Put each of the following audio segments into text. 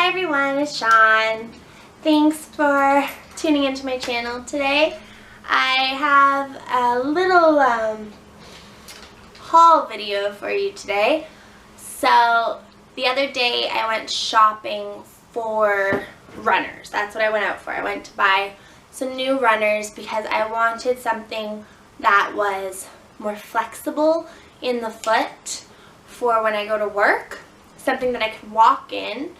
Hi everyone, it's Sean. Thanks for tuning into my channel today. I have a little haul video for you today. So the other day I went shopping for runners. That's what I went out for. I went to buy some new runners because I wanted something that was more flexible in the foot for when I go to work. Something that I could walk in,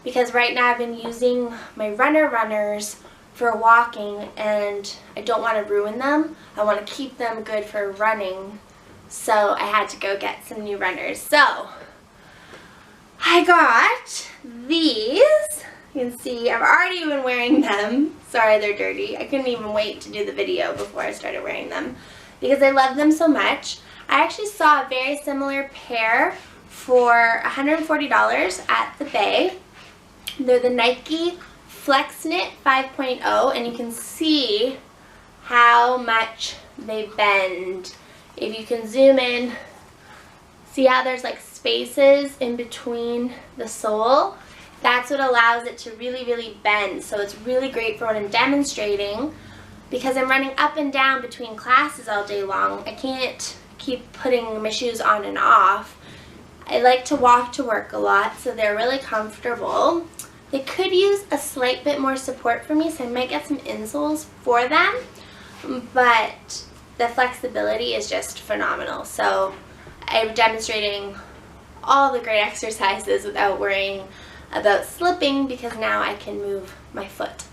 because right now I've been using my runners for walking and I don't want to ruin them. I want to keep them good for running, so I had to go get some new runners. So I got these. You can see I've already been wearing them. Sorry, they're dirty. I couldn't even wait to do the video before I started wearing them because I love them so much. I actually saw a very similar pair for $140 at the Bay. They're the Nike Flex Knit 5.0, and you can see how much they bend. If you can zoom in, see how there's like spaces in between the sole? That's what allows it to really bend. So it's really great for when I'm demonstrating, because I'm running up and down between classes all day long. I can't keep putting my shoes on and off. I like to walk to work a lot, so they're really comfortable. They could use a slight bit more support for me, so I might get some insoles for them, but the flexibility is just phenomenal. So I'm demonstrating all the great exercises without worrying about slipping, because now I can move my foot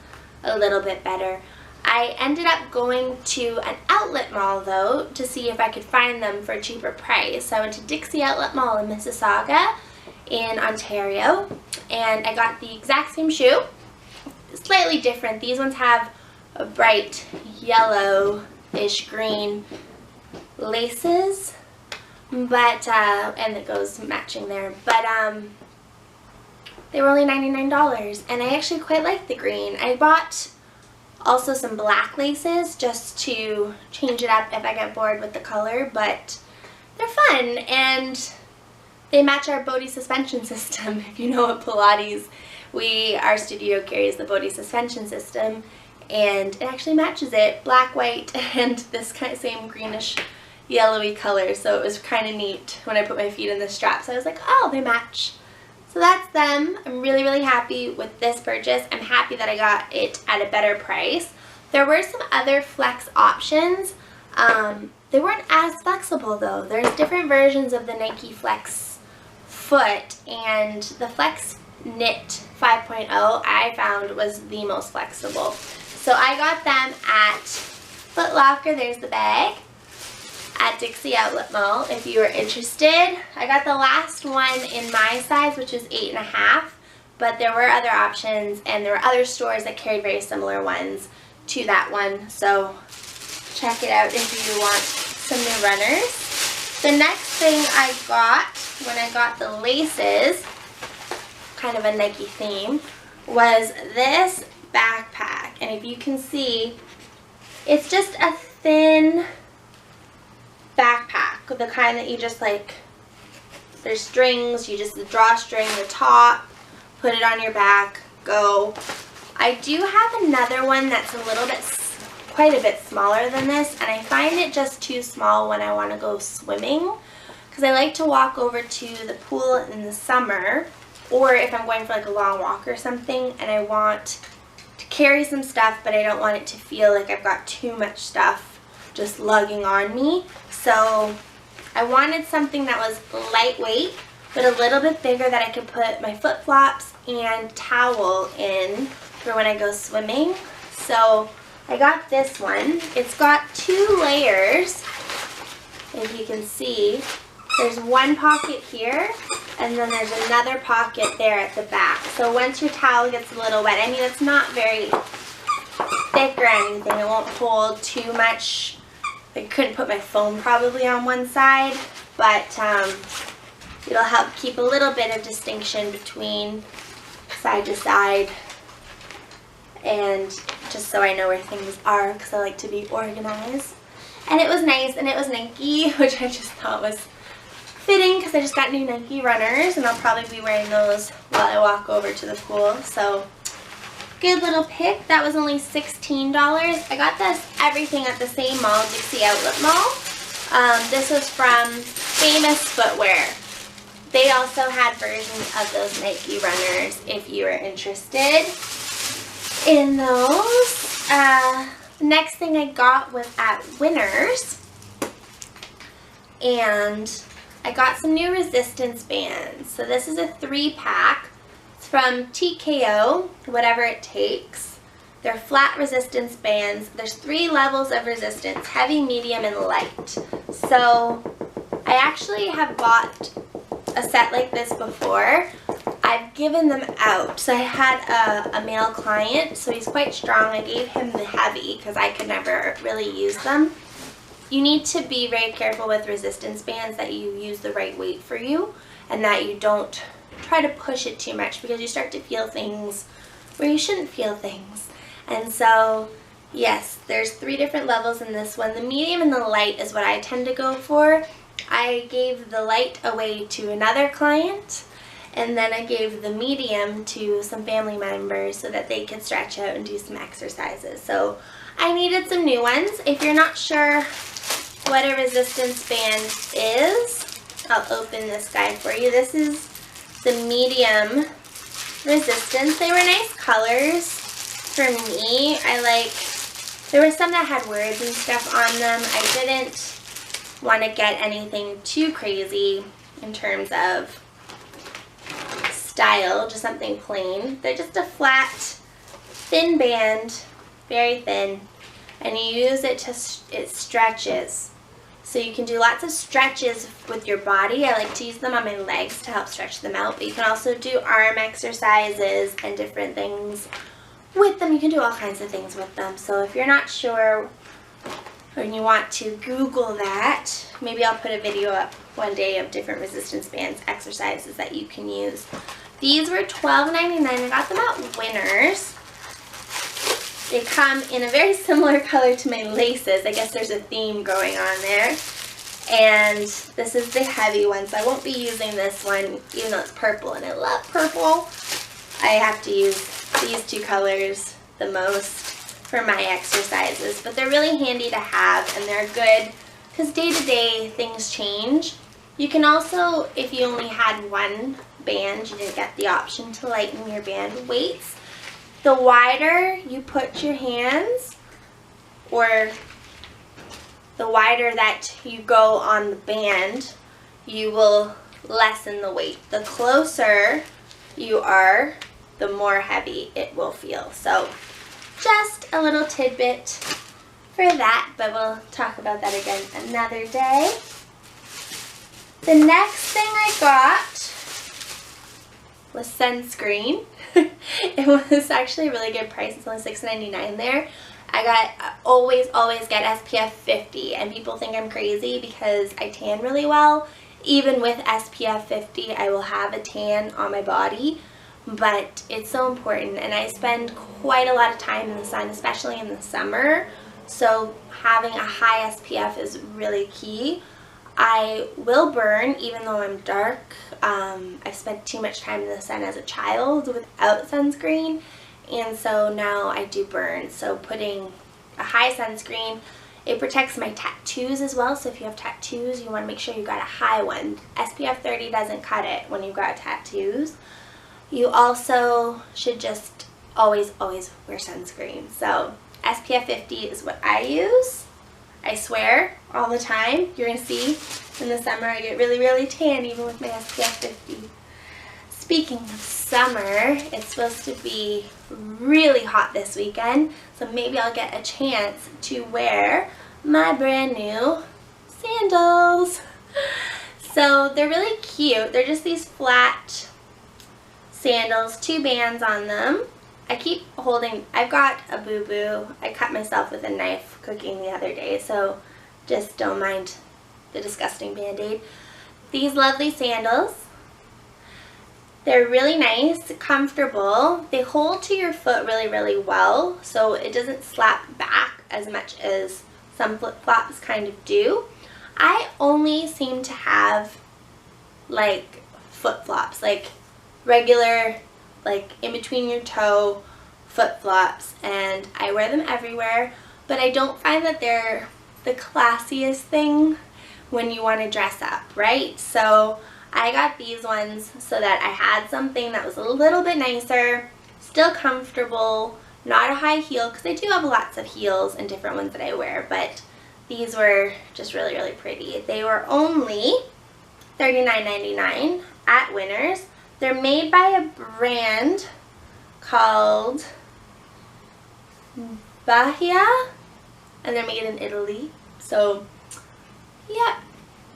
a little bit better. I ended up going to an outlet mall though to see if I could find them for a cheaper price. So I went to Dixie Outlet Mall in Mississauga in Ontario, and I got the exact same shoe, slightly different. These ones have a bright yellow-ish green laces, but and it goes matching there, but they were only $99, and I actually quite like the green. I bought also some black laces just to change it up if I get bored with the color, but they're fun and they match our Bode suspension system. If you know what Pilates, our studio carries the Bode suspension system, and it actually matches it, black, white, and this kind of same greenish yellowy color. So it was kind of neat when I put my feet in the straps. I was like, oh, they match. So that's them. I'm really happy with this purchase. I'm happy that I got it at a better price. There were some other flex options. They weren't as flexible though. There's different versions of the Nike Flex foot, and the Flex Knit 5.0 I found was the most flexible. So I got them at Foot Locker. There's the bag. At Dixie Outlet Mall if you are interested. I got the last one in my size, which is 8.5, but there were other options and there were other stores that carried very similar ones to that one, so check it out if you want some new runners. The next thing I got when I got the laces, kind of a Nike theme, was this backpack, and if you can see, it's just a thin backpack, the kind that you just like, there's strings, you just draw a string the top, put it on your back, go. I do have another one that's a little bit, quite a bit smaller than this, and I find it just too small when I want to go swimming, because I like to walk over to the pool in the summer, or if I'm going for like a long walk or something and I want to carry some stuff, but I don't want it to feel like I've got too much stuff just lugging on me. So I wanted something that was lightweight but a little bit bigger, that I could put my flip-flops and towel in for when I go swimming. So I got this one. It's got 2 layers, if you can see. There's one pocket here, and then there's another pocket there at the back. So once your towel gets a little wet, I mean, it's not very thick or anything, it won't hold too much. I couldn't put my phone probably on one side, but it'll help keep a little bit of distinction between side to side, and just so I know where things are, because I like to be organized. And it was nice, and it was Nike, which I just thought was fitting because I just got new Nike runners and I'll probably be wearing those while I walk over to the pool. So good little pick. That was only $16. I got everything at the same mall, Dixie Outlet Mall. This was from Famous Footwear. They also had versions of those Nike runners if you are interested in those. Next thing I got was at Winners, and I got some new resistance bands. So this is a 3-pack. It's from TKO, Whatever It Takes. They're flat resistance bands. There's 3 levels of resistance, heavy, medium, and light. So I actually have bought a set like this before. I've given them out. So I had a male client, so he's quite strong. I gave him the heavy because I could never really use them. You need to be very careful with resistance bands that you use the right weight for you and that you don't try to push it too much because you start to feel things where you shouldn't feel things. And so yes, there's 3 different levels in this one. The medium and the light is what I tend to go for. I gave the light away to another client, and then I gave the medium to some family members so that they could stretch out and do some exercises. So I needed some new ones. If you're not sure what a resistance band is, I'll open this guy for you. This is the medium resistance. They were nice colors for me. There were some that had words and stuff on them. I didn't want to get anything too crazy in terms of style, just something plain. They're just a flat, thin band, very thin, and you use it it stretches. So you can do lots of stretches with your body. I like to use them on my legs to help stretch them out, but you can also do arm exercises and different things with them. You can do all kinds of things with them. So if you're not sure and you want to Google that, maybe I'll put a video up one day of different resistance bands exercises that you can use. These were $12.99. I got them at Winners. They come in a very similar color to my laces. I guess there's a theme going on there. And this is the heavy one, so I won't be using this one even though it's purple and I love purple. I have to use these 2 colors the most for my exercises, but they're really handy to have and they're good because day to day things change. You can also, if you only had one band, you didn't get the option to lighten your band weights. The wider you put your hands, or the wider that you go on the band, you will lessen the weight. The closer you are, the more heavy it will feel. So just a little tidbit for that, but we'll talk about that again another day. The next thing I got was sunscreen. It was actually a really good price. It's only $6.99 there. I always get SPF 50, and people think I'm crazy because I tan really well. Even with SPF 50, I will have a tan on my body. But it's so important, and I spend quite a lot of time in the sun, especially in the summer, so having a high SPF is really key. I will burn even though I'm dark. I've spent too much time in the sun as a child without sunscreen, and so now I do burn. So putting a high sunscreen, it protects my tattoos as well, so if you have tattoos, you want to make sure you got a high one. SPF 30 doesn't cut it when you've got tattoos. You also should just always wear sunscreen. So SPF 50 is what I use. I swear all the time. You're going to see in the summer I get really tan even with my SPF 50. Speaking of summer, it's supposed to be really hot this weekend, so maybe I'll get a chance to wear my brand new sandals. So they're really cute. They're just these flat sandals, 2 bands on them. I keep holding, I've got a boo-boo. I cut myself with a knife cooking the other day, so just don't mind the disgusting band-aid. These lovely sandals. They're really nice, comfortable. They hold to your foot really well, so it doesn't slap back as much as some flip-flops kind of do. I only seem to have like flip-flops, like regular, like in between your toe flip-flops, and I wear them everywhere, but I don't find that they're the classiest thing when you want to dress up, right? So I got these ones so that I had something that was a little bit nicer, still comfortable, not a high heel, because I do have lots of heels and different ones that I wear, but these were just really, really pretty. They were only $39.99 at Winners. They're made by a brand called Bahia, and they're made in Italy. So, yeah,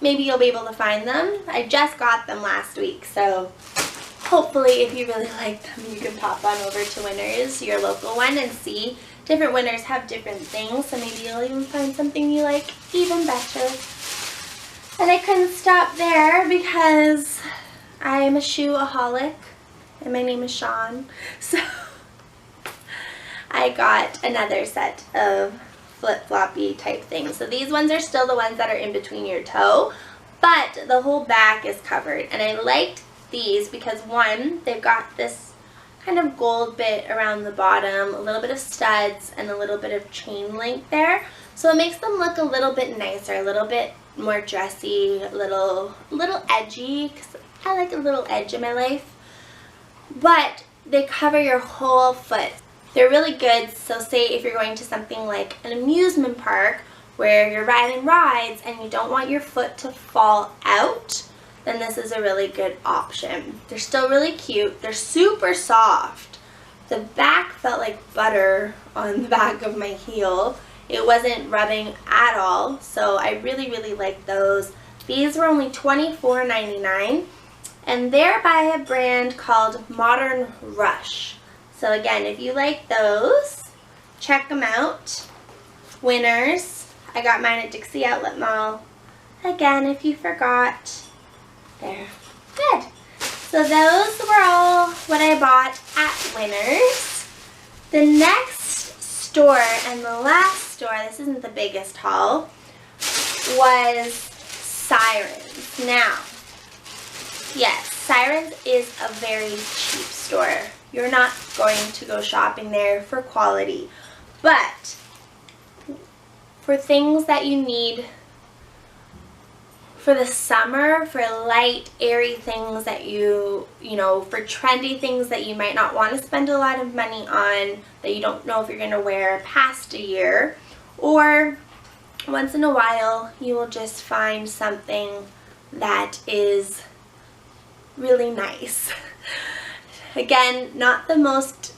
maybe you'll be able to find them. I just got them last week, so hopefully if you really like them, you can pop on over to Winners, your local one, and see. Different Winners have different things, so maybe you'll even find something you like even better. And I couldn't stop there because I'm a shoeaholic, and my name is Sean, so I got another set of flip-floppy type things. So these ones are still the ones that are in between your toe, but the whole back is covered. And I liked these because, one, they've got this kind of gold bit around the bottom, a little bit of studs, and a little bit of chain link there. So it makes them look a little bit nicer, a little bit more dressy, a little edgy, because I like a little edge in my life. But they cover your whole foot. They're really good, so say if you're going to something like an amusement park where you're riding rides and you don't want your foot to fall out, then this is a really good option. They're still really cute. They're super soft. The back felt like butter on the back of my heel. It wasn't rubbing at all, so I really, really like those. These were only $24.99, and they're by a brand called Modern Rush. So again, if you like those, check them out. Winners. I got mine at Dixie Outlet Mall. Again, if you forgot, there. Good. So those were all what I bought at Winners. The next store and the last store, this isn't the biggest haul, was Siren's. Now, yes, Siren's is a very cheap store. You're not going to go shopping there for quality, but for things that you need for the summer, for light, airy things that you know, for trendy things that you might not want to spend a lot of money on, that you don't know if you're going to wear past a year, or once in a while you will just find something that is really nice. Again, not the most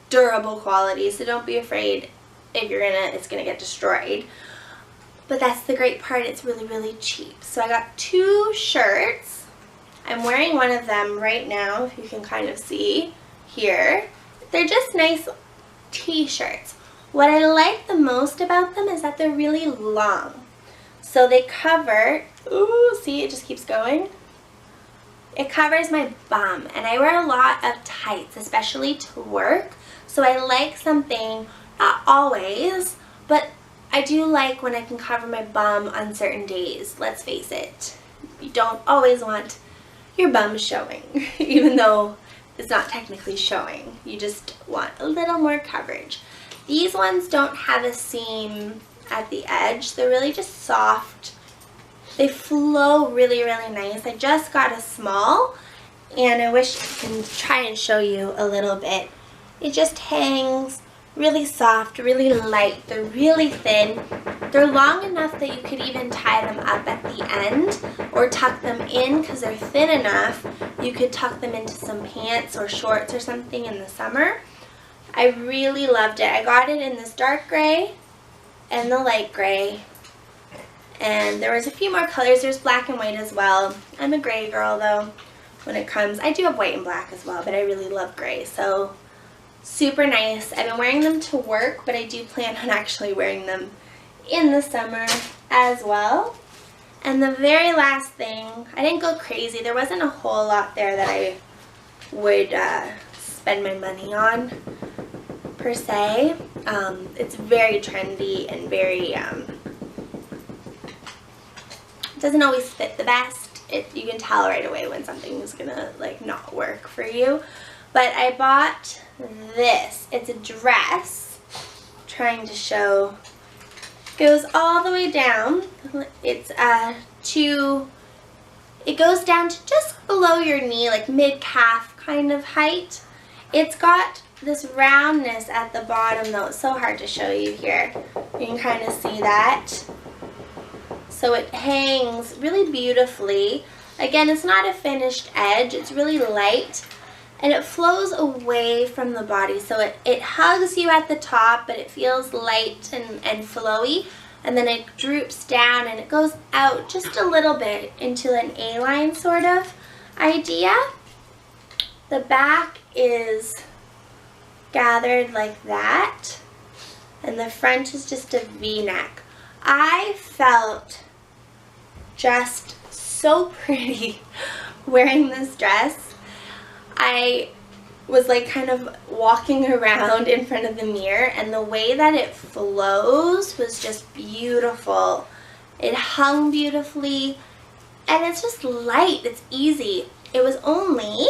durable quality, so don't be afraid if it's gonna get destroyed. But that's the great part, it's really, really cheap. So I got 2 shirts. I'm wearing one of them right now, if you can kind of see here. They're just nice t-shirts. What I like the most about them is that they're really long. So they cover, ooh, see, it just keeps going. It covers my bum, and I wear a lot of tights, especially to work. So I like something, not always, but I do like when I can cover my bum on certain days. Let's face it, you don't always want your bum showing, even though it's not technically showing. You just want a little more coverage. These ones don't have a seam at the edge. They're really just soft. They flow really, really nice. I just got a small, and I wish I can try and show you a little bit. It just hangs really soft, really light. They're really thin. They're long enough that you could even tie them up at the end or tuck them in, because they're thin enough you could tuck them into some pants or shorts or something in the summer. I really loved it. I got it in this dark gray and the light gray, and there was a few more colors. There's black and white as well. I'm a gray girl though when it comes. I do have white and black as well, but I really love gray, so super nice. I've been wearing them to work, but I do plan on actually wearing them in the summer as well. And the very last thing, I didn't go crazy. There wasn't a whole lot there that I would spend my money on per se. It's very trendy and very, doesn't always fit the best, you can tell right away when something's gonna like not work for you. But I bought this. It's a dress. I'm trying to show. Goes all the way down. It's it goes down to just below your knee, like mid-calf kind of height. It's got this roundness at the bottom though. It's so hard to show you here. You can kind of see that. So it hangs really beautifully. Again, it's not a finished edge. It's really light. And it flows away from the body. So it hugs you at the top, but it feels light and flowy. And then it droops down and it goes out just a little bit into an A-line sort of idea. The back is gathered like that. And the front is just a V-neck. I felt just so pretty wearing this dress. I was like kind of walking around in front of the mirror, and the way that it flows was just beautiful. It hung beautifully, and it's just light. It's easy. It was only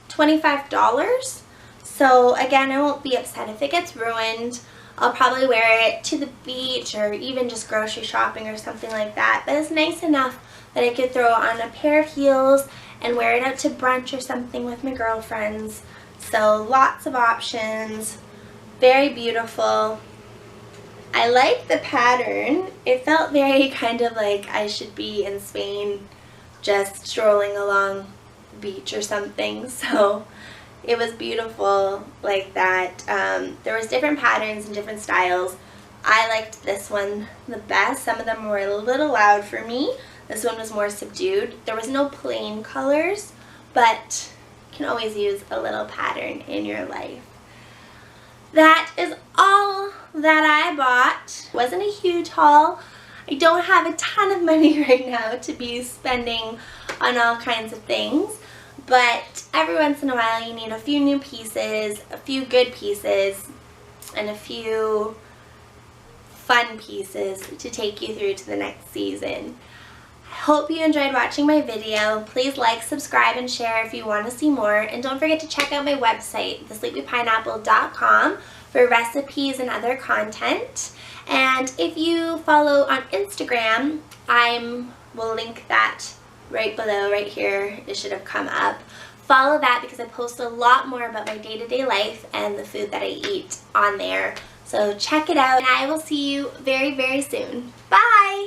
$25. So again, I won't be upset if it gets ruined. I'll probably wear it to the beach or even just grocery shopping or something like that. But it's nice enough that I could throw on a pair of heels and wear it out to brunch or something with my girlfriends. So lots of options. Very beautiful. I like the pattern. It felt very kind of like I should be in Spain just strolling along the beach or something. So it was beautiful like that. There was different patterns and different styles. I liked this one the best. Some of them were a little loud for me. This one was more subdued. There was no plain colors, but you can always use a little pattern in your life. That is all that I bought. It wasn't a huge haul. I don't have a ton of money right now to be spending on all kinds of things, but every once in a while you need a few new pieces, a few good pieces, and a few fun pieces to take you through to the next season. I hope you enjoyed watching my video. Please like, subscribe, and share if you want to see more. And don't forget to check out my website, thesleepypineapple.com, for recipes and other content. And if you follow on Instagram, I will link that right below, right here. It should have come up. Follow that because I post a lot more about my day-to-day life and the food that I eat on there. So check it out, and I will see you very, very soon. Bye!